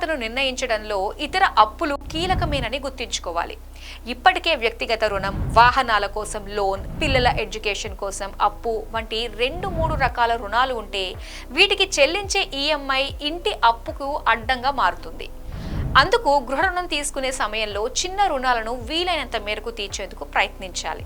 తర్వాతను నిర్ణయించడంలో ఇతర అప్పులు కీలకమేనని గుర్తుంచుకోవాలి. ఇప్పటికే వ్యక్తిగత రుణం, వాహనాల కోసం లోన్, పిల్లల ఎడ్యుకేషన్ కోసం అప్పు వంటి 2-3 రకాల రుణాలు ఉంటే వీటికి చెల్లించే ఈఎంఐ ఇంటి అప్పుకు అడ్డంగా మారుతుంది. అందుకు గృహ రుణం తీసుకునే సమయంలో చిన్న రుణాలను వీలైనంత మేరకు తీర్చేందుకు ప్రయత్నించాలి.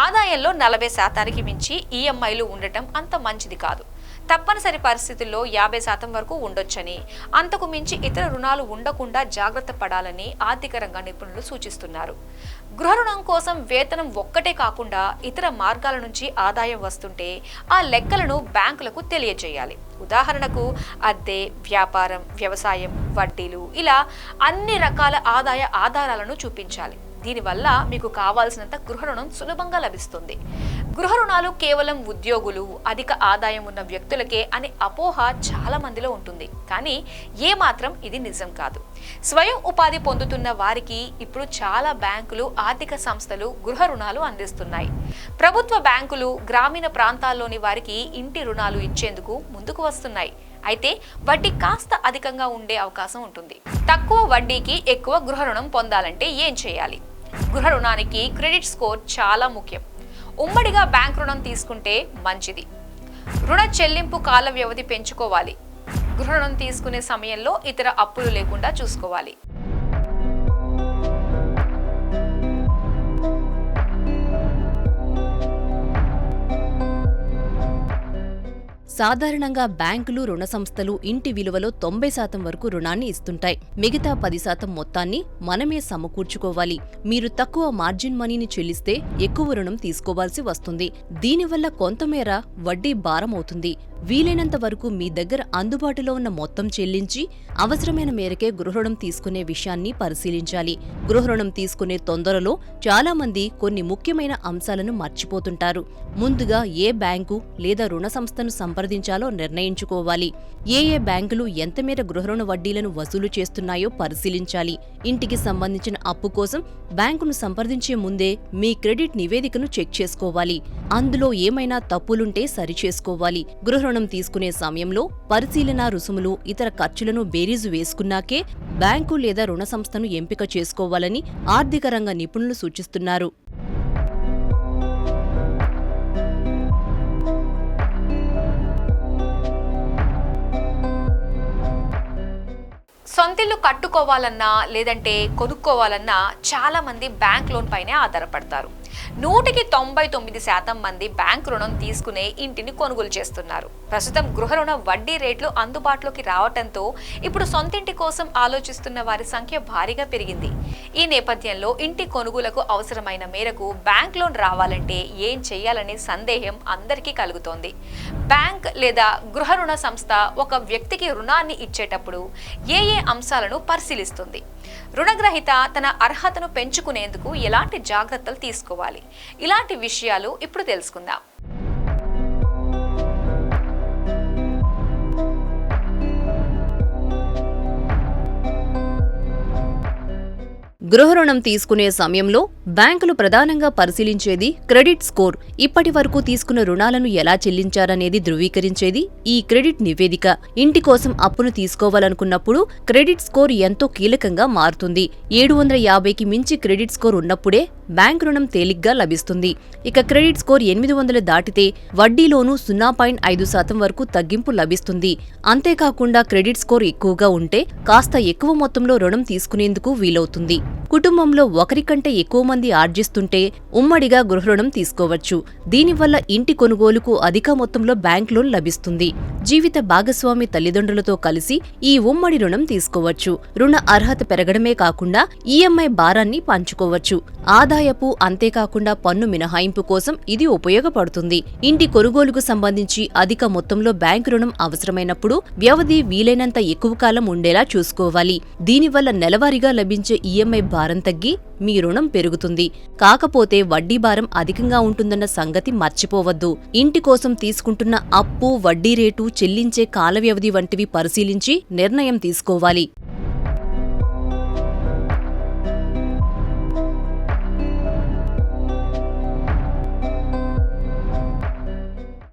ఆదాయంలో 40% మించి ఈఎంఐలు ఉండటం అంత మంచిది కాదు. తప్పనిసరి పరిస్థితుల్లో 50% వరకు ఉండొచ్చని, అంతకు మించి ఇతర రుణాలు ఉండకుండా జాగ్రత్త పడాలని ఆర్థిక రంగ నిపుణులు సూచిస్తున్నారు. గృహ రుణం కోసం వేతనం ఒక్కటే కాకుండా ఇతర మార్గాల నుంచి ఆదాయం వస్తుంటే ఆ లెక్కలను బ్యాంకులకు తెలియజేయాలి. ఉదాహరణకు అద్దె, వ్యాపారం, వ్యవసాయం, వడ్డీలు ఇలా అన్ని రకాల ఆదాయ ఆధారాలను చూపించాలి. దీనివల్ల మీకు కావాల్సినంత గృహ రుణం సులభంగా లభిస్తుంది. గృహ రుణాలు కేవలం ఉద్యోగులు, అధిక ఆదాయం ఉన్న వ్యక్తులకే అనే అపోహ చాలా మందిలో ఉంటుంది. కానీ ఏమాత్రం ఇది నిజం కాదు. స్వయం ఉపాధి పొందుతున్న వారికి ఇప్పుడు చాలా బ్యాంకులు, ఆర్థిక సంస్థలు గృహ రుణాలు అందిస్తున్నాయి. ప్రభుత్వ బ్యాంకులు గ్రామీణ ప్రాంతాల్లోని వారికి ఇంటి రుణాలు ఇచ్చేందుకు ముందుకు వస్తున్నాయి. అయితే వడ్డీ కాస్త అధికంగా ఉండే అవకాశం ఉంటుంది. తక్కువ వడ్డీకి ఎక్కువ గృహ రుణం పొందాలంటే ఏం చేయాలి? గృహ రుణానికి క్రెడిట్ స్కోర్ చాలా ముఖ్యం. ఉమ్మడిగా బ్యాంక్ రుణం తీసుకుంటే మంచిది. రుణ చెల్లింపు కాల వ్యవధి పెంచుకోవాలి. గృహ రుణం తీసుకునే సమయంలో ఇతర అప్పులు లేకుండా చూసుకోవాలి. సాధారణంగా బ్యాంకులు, రుణ సంస్థలు ఇంటి విలువలో 90% వరకు రుణాన్ని ఇస్తుంటాయి. మిగతా 10% మొత్తాన్ని మనమే సమకూర్చుకోవాలి. మీరు తక్కువ మార్జిన్ మనీని చెల్లిస్తే ఎక్కువ రుణం తీసుకోవాల్సి వస్తుంది. దీనివల్ల కొంతమేర వడ్డీ భారం అవుతుంది. వీలైనంత వరకు మీ దగ్గర అందుబాటులో ఉన్న మొత్తం చెల్లించి అవసరమైన మేరకే గృహరుణం తీసుకునే విషయాన్ని పరిశీలించాలి. గృహరుణం తీసుకునే తొందరలో చాలా మంది కొన్ని ముఖ్యమైన అంశాలను మర్చిపోతుంటారు. ముందుగా ఏ బ్యాంకు లేదా రుణ సంస్థను సంప్రదించాలో నిర్ణయించుకోవాలి. ఏ బ్యాంకులు ఎంతమేర గృహరుణ వడ్డీలను వసూలు చేస్తున్నాయో పరిశీలించాలి. ఇంటికి సంబంధించిన అప్పు కోసం బ్యాంకును సంప్రదించే ముందే మీ క్రెడిట్ నివేదికను చెక్ చేసుకోవాలి. అందులో ఏమైనా తప్పులుంటే సరిచేసుకోవాలి. గృహరుణం తీసుకునే సమయంలో పరిశీలన రుసుములు, ఇతర ఖర్చులను బేరీజు వేసుకున్నాకే బ్యాంకు లేదా రుణ సంస్థను ఎంపిక చేసుకోవాలని ఆర్థిక రంగ నిపుణులు సూచిస్తున్నారు. సొంతిల్లు కట్టుకోవాలన్నా లేదంటే కొనుక్కోవాలన్నా చాలా మంది బ్యాంక్ లోన్ పైనే ఆధారపడతారు. 99% మంది బ్యాంక్ రుణం తీసుకునే ఇంటిని కొనుగోలు చేస్తున్నారు. ప్రస్తుతం గృహ రుణ వడ్డీ రేట్లు అందుబాటులోకి రావటంతో ఇప్పుడు సొంతింటి కోసం ఆలోచిస్తున్న వారి సంఖ్య భారీగా పెరిగింది. ఈ నేపథ్యంలో ఇంటి కొనుగోలుకు అవసరమైన మేరకు బ్యాంక్ లోన్ రావాలంటే ఏం చేయాలనే సందేహం అందరికీ కలుగుతోంది. బ్యాంక్ లేదా గృహ రుణ సంస్థ ఒక వ్యక్తికి రుణాన్ని ఇచ్చేటప్పుడు ఏ అంశాలను పరిశీలిస్తుంది? రుణగ్రహీత తన అర్హతను పెంచుకునేందుకు ఎలాంటి జాగ్రత్తలు తీసుకోవాలి? ఇలాంటి విషయాలు ఇప్పుడు తెలుసుకుందాం. గృహరుణం తీసుకునే సమయంలో బ్యాంకులు ప్రధానంగా పరిశీలించేది క్రెడిట్ స్కోర్. ఇప్పటి వరకు తీసుకున్న రుణాలను ఎలా చెల్లించారనేది ధృవీకరించేది ఈ క్రెడిట్ నివేదిక. ఇంటి కోసం అప్పును తీసుకోవాలనుకున్నప్పుడు క్రెడిట్ స్కోర్ ఎంతో కీలకంగా మారుతుంది. 750కి మించి క్రెడిట్ స్కోర్ ఉన్నప్పుడే బ్యాంక్ రుణం తేలిగ్గా లభిస్తుంది. ఇక క్రెడిట్ స్కోర్ 800 దాటితే వడ్డీలోనూ 0.5% వరకు తగ్గింపు లభిస్తుంది. అంతేకాకుండా క్రెడిట్ స్కోర్ ఎక్కువగా ఉంటే కాస్త ఎక్కువ మొత్తంలో రుణం తీసుకునేందుకు వీలవుతుంది. కుటుంబంలో ఒకరికంటే ఎక్కువ మంది ఆర్జిస్తుంటే ఉమ్మడిగా గృహరుణం తీసుకోవచ్చు. దీనివల్ల ఇంటి కొనుగోలుకు అధిక మొత్తంలో బ్యాంక్ లోన్ లభిస్తుంది. జీవిత భాగస్వామి తల్లిదండ్రులతో కలిసి ఈ ఉమ్మడి రుణం తీసుకోవచ్చు. రుణ అర్హత పెరగడమే కాకుండా ఈఎంఐ భారాన్ని పంచుకోవచ్చు. ఆదాయపు అంతేకాకుండా పన్ను మినహాయింపు కోసం ఇది ఉపయోగపడుతుంది. ఇంటి కొనుగోలుకు సంబంధించి అధిక మొత్తంలో బ్యాంకు రుణం అవసరమైనప్పుడు వ్యవధి వీలైనంత ఎక్కువ కాలం ఉండేలా చూసుకోవాలి. దీనివల్ల నెలవారీగా లభించే ఈఎంఐ భారం తగ్గి మీ రుణం పెరుగుతుంది. కాకపోతే వడ్డీ భారం అధికంగా ఉంటుందన్న సంగతి మర్చిపోవద్దు. ఇంటి కోసం తీసుకుంటున్న అప్పు, వడ్డీ రేటు, చెల్లించే కాల వ్యవధి వంటివి పరిశీలించి నిర్ణయం తీసుకోవాలి.